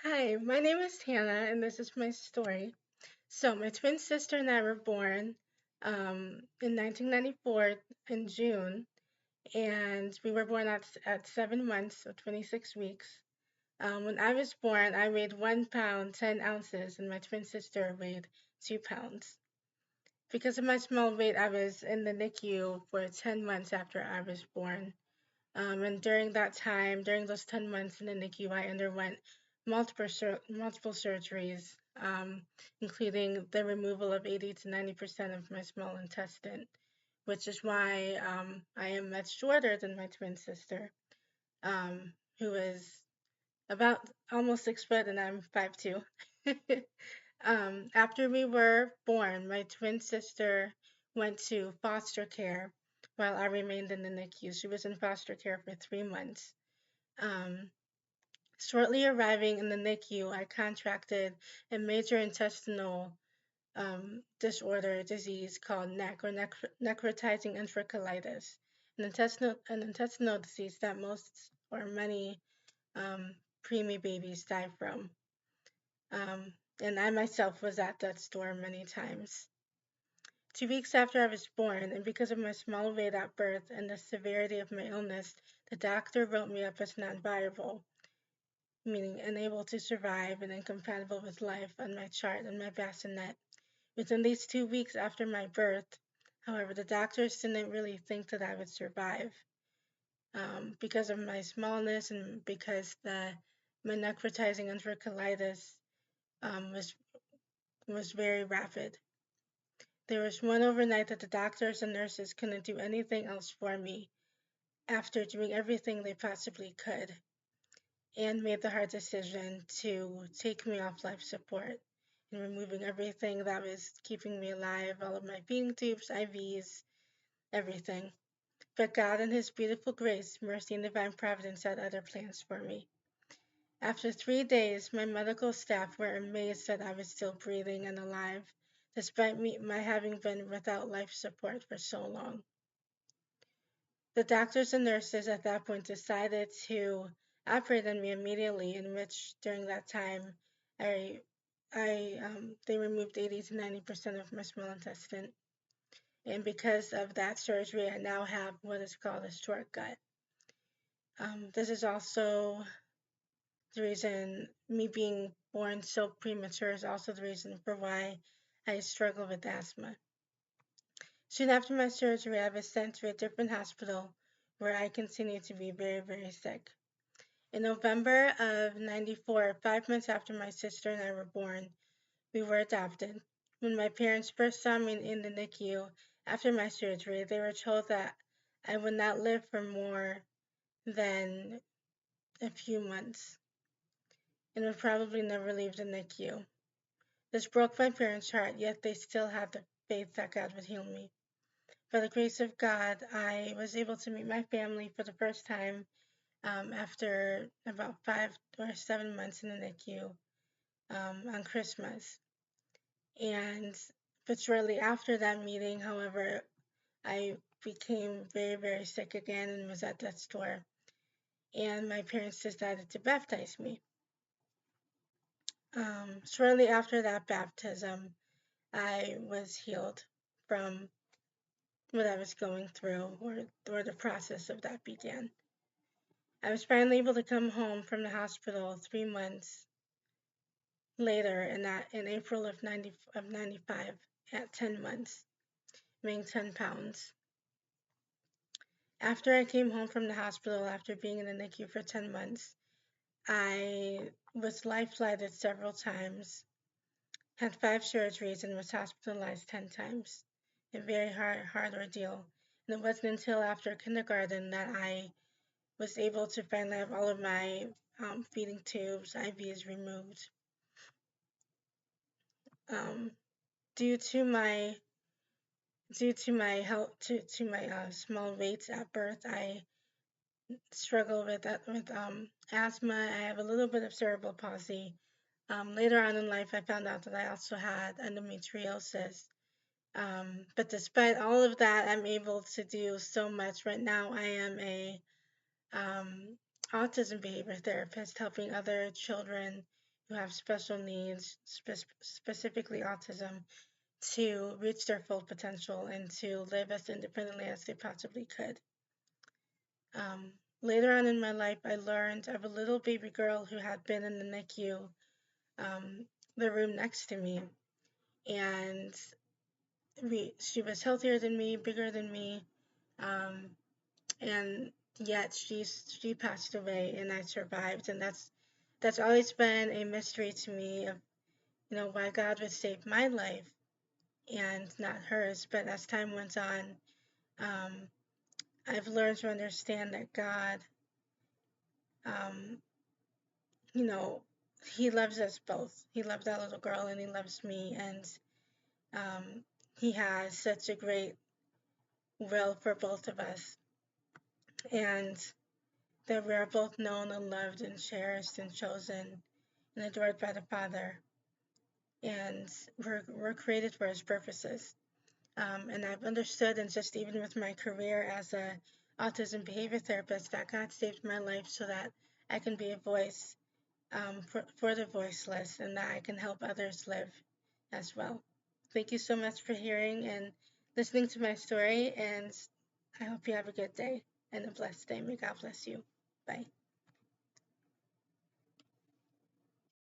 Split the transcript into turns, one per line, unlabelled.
Hi, my name is Hannah, and this is my story. So, my twin sister and I were born in 1994 in June, and we were born at 7 months, so 26 weeks. When I was born, I weighed 1 pound, 10 ounces, and my twin sister weighed 2 pounds. Because of my small weight, I was in the NICU for 10 months after I was born. And during that time, during those 10 months in the NICU, I underwent multiple surgeries, including the removal of 80 to 90% of my small intestine, which is why I am much shorter than my twin sister, who is about almost 6 foot, and I'm 5'2". After we were born, my twin sister went to foster care while I remained in the NICU. She was in foster care for 3 months. Um, Shortly arriving in the NICU, I contracted a major intestinal disease called NEC, or necrotizing enterocolitis, an intestinal disease that most or many preemie babies die from. And I myself was at death's door many times. 2 weeks after I was born, and because of my small weight at birth and the severity of my illness, the doctor wrote me up as non viable, meaning unable to survive and incompatible with life, on my chart and my bassinet. Within these 2 weeks after my birth, however, the doctors didn't really think that I would survive because of my smallness and because my necrotizing enterocolitis was very rapid. There was one overnight that the doctors and nurses couldn't do anything else for me after doing everything they possibly could, and made the hard decision to take me off life support and removing everything that was keeping me alive, all of my feeding tubes, IVs, everything. But God, in His beautiful grace, mercy, and divine providence, had other plans for me. After 3 days, my medical staff were amazed that I was still breathing and alive, despite my having been without life support for so long. The doctors and nurses at that point decided to operate on me immediately, in which during that time I, they removed 80 to 90% of my small intestine. And because of that surgery, I now have what is called a short gut. This is also the reason, me being born so premature is also the reason for why I struggle with asthma. Soon after my surgery, I was sent to a different hospital where I continued to be very, very sick. In November of '94, 5 months after my sister and I were born, we were adopted. When my parents first saw me in the NICU after my surgery, they were told that I would not live for more than a few months and would probably never leave the NICU. This broke my parents' heart, yet they still had the faith that God would heal me. By the grace of God, I was able to meet my family for the first time after about 5 or 7 months in the NICU on Christmas. And but shortly after that meeting, however, I became very, very sick again and was at death's door. And my parents decided to baptize me. Shortly after that baptism, I was healed from what I was going through, or the process of that began. I was finally able to come home from the hospital 3 months later, in April of 95, at 10 months, weighing 10 pounds. After I came home from the hospital after being in the NICU for 10 months, I was life flighted several times, had 5 surgeries, and was hospitalized 10 times. A very hard ordeal. And it wasn't until after kindergarten that I was able to finally have all of my feeding tubes, IVs removed. Um, due to my health, to my small weight at birth, I struggle with asthma. I have a little bit of cerebral palsy. Later on in life, I found out that I also had endometriosis. But despite all of that, I'm able to do so much. Right now, I am a autism behavior therapist, helping other children who have special needs, specifically autism, to reach their full potential and to live as independently as they possibly could. Later on in my life, I learned of a little baby girl who had been in the NICU, um, the room next to me, and she was healthier than me, bigger than me, um, and yet she passed away, and I survived, and that's always been a mystery to me of why God would save my life and not hers. But as time went on, um, I've learned to understand that God, um, you know, He loves us both. He loved that little girl, and He loves me, and um, He has such a great will for both of us, and that we are both known and loved and cherished and chosen and adored by the Father, and we're created for His purposes. And I've understood, and just even with my career as a autism behavior therapist, that God saved my life so that I can be a voice for the voiceless, and that I can help others live as well. Thank you so much for hearing and listening to my story, and I hope you have a good day and a blessed day. May God bless you. Bye.